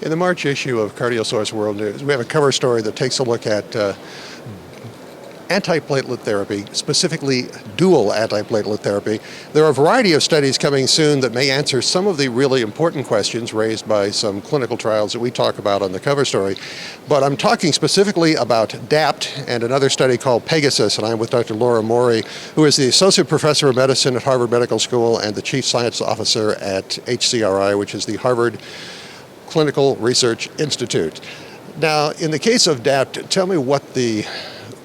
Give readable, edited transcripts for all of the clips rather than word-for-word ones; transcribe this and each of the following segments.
In the March issue of CardioSource World News, we have a cover story that takes a look at antiplatelet therapy, specifically dual antiplatelet therapy. There are a variety of studies coming soon that may answer some of the really important questions raised by some clinical trials that we talk about on the cover story. But I'm talking specifically about DAPT and another study called PEGASUS, and I'm with Dr. Laura Morey, who is the Associate Professor of Medicine at Harvard Medical School and the Chief Science Officer at HCRI, which is the Harvard Clinical Research Institute. Now, in the case of DAPT, tell me what the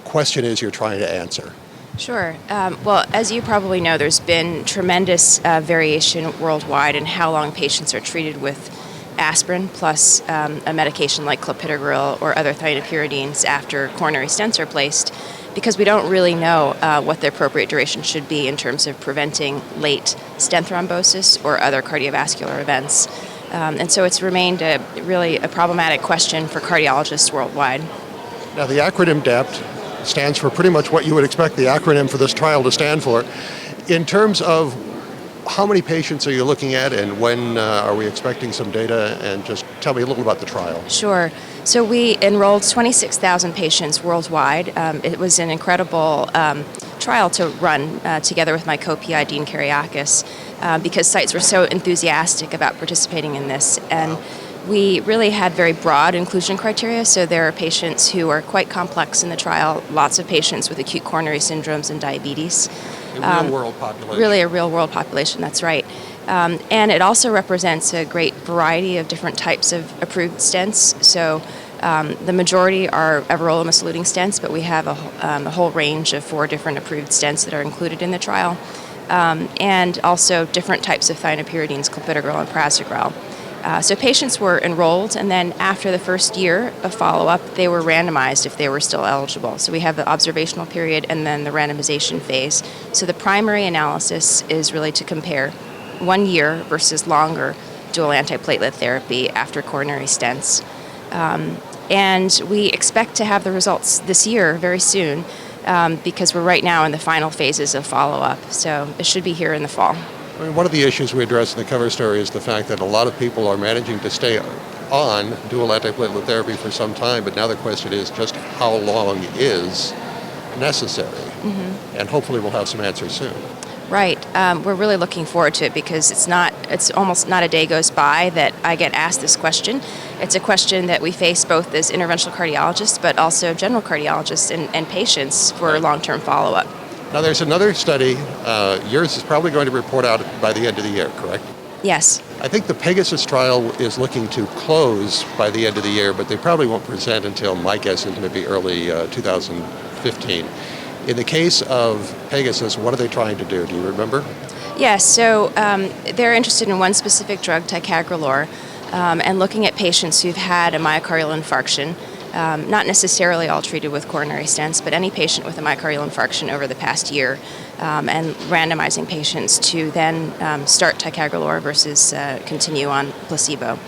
question is you're trying to answer. Sure. Well, as you probably know, there's been tremendous variation worldwide in how long patients are treated with aspirin plus a medication like clopidogrel or other thienopyridines after coronary stents are placed, because we don't really know what the appropriate duration should be in terms of preventing late stent thrombosis or other cardiovascular events. And so it's remained really a problematic question for cardiologists worldwide. Now, the acronym DAPT stands for pretty much what you would expect the acronym for this trial to stand for. In terms of how many patients are you looking at, and when are we expecting some data, and just tell me a little about the trial. Sure. So we enrolled 26,000 patients worldwide. It was an incredible trial to run together with my co-PI, Dean Kariakis, because sites were so enthusiastic about participating in this. And we really had very broad inclusion criteria, so there are patients who are quite complex in the trial, lots of patients with acute coronary syndromes and diabetes. A real-world population. Really a real-world population, that's right. And it also represents a great variety of different types of approved stents. So the majority are everolimus-eluting stents, but we have a whole range of 4 different approved stents that are included in the trial. And also different types of thienopyridines, clopidogrel and prasugrel. So patients were enrolled, and then after the first year of follow-up, they were randomized if they were still eligible. So we have the observational period and then the randomization phase. So the primary analysis is really to compare 1 year versus longer dual antiplatelet therapy after coronary stents. And we expect to have the results this year, very soon, because we're right now in the final phases of follow-up. So it should be here in the fall. I mean, one of the issues we address in the cover story is the fact that a lot of people are managing to stay on dual antiplatelet therapy for some time, but now the question is just how long is necessary? Mm-hmm. And hopefully we'll have some answers soon. Right. We're really looking forward to it, because it's almost not a day goes by that I get asked this question. It's a question that we face both as interventional cardiologists, but also general cardiologists and patients for long-term follow-up. Now, there's another study. Yours is probably going to report out by the end of the year, correct? Yes. I think the PEGASUS trial is looking to close by the end of the year, but they probably won't present until, my guess is maybe early 2015. In the case of PEGASUS, what are they trying to do? Do you remember? Yes. So they're interested in one specific drug, ticagrelor, and looking at patients who've had a myocardial infarction. Not necessarily all treated with coronary stents, but any patient with a myocardial infarction over the past year, and randomizing patients to then start ticagrelor versus continue on placebo.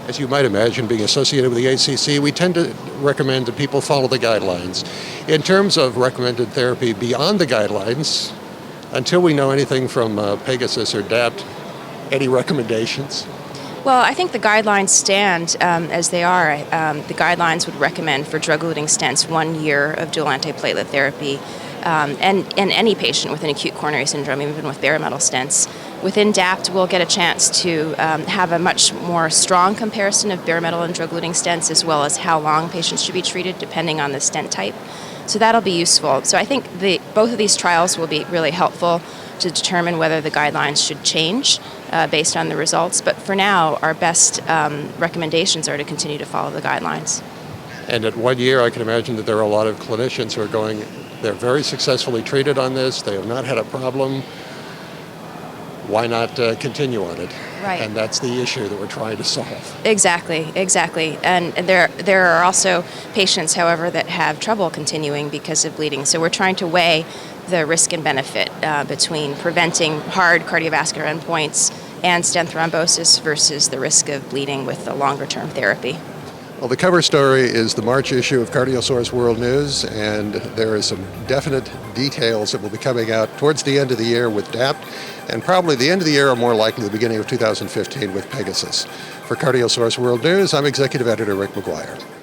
As you might imagine, being associated with the ACC, we tend to recommend that people follow the guidelines. In terms of recommended therapy beyond the guidelines, until we know anything from PEGASUS or DAPT, any recommendations? Well, I think the guidelines stand as they are. The guidelines would recommend for drug-eluting stents 1 year of dual antiplatelet therapy, and any patient with an acute coronary syndrome, even with bare metal stents. Within DAPT, we'll get a chance to have a much more strong comparison of bare metal and drug-eluting stents, as well as how long patients should be treated depending on the stent type. So that'll be useful. So I think both of these trials will be really helpful to determine whether the guidelines should change based on the results. But for now, our best recommendations are to continue to follow the guidelines. And at 1 year, I can imagine that there are a lot of clinicians who are going, they're very successful treated on this, they have not had a problem. Why not continue on it? Right. And that's the issue that we're trying to solve. Exactly. And there are also patients, however, that have trouble continuing because of bleeding. So we're trying to weigh the risk and benefit between preventing hard cardiovascular endpoints and stent thrombosis versus the risk of bleeding with the longer-term therapy. Well, the cover story is the March issue of Cardiosaurus World News, and there is some definite details that will be coming out towards the end of the year with DAPT, and probably the end of the year or more likely the beginning of 2015 with PEGASUS. For Cardiosaurus World News, I'm Executive Editor Rick McGuire.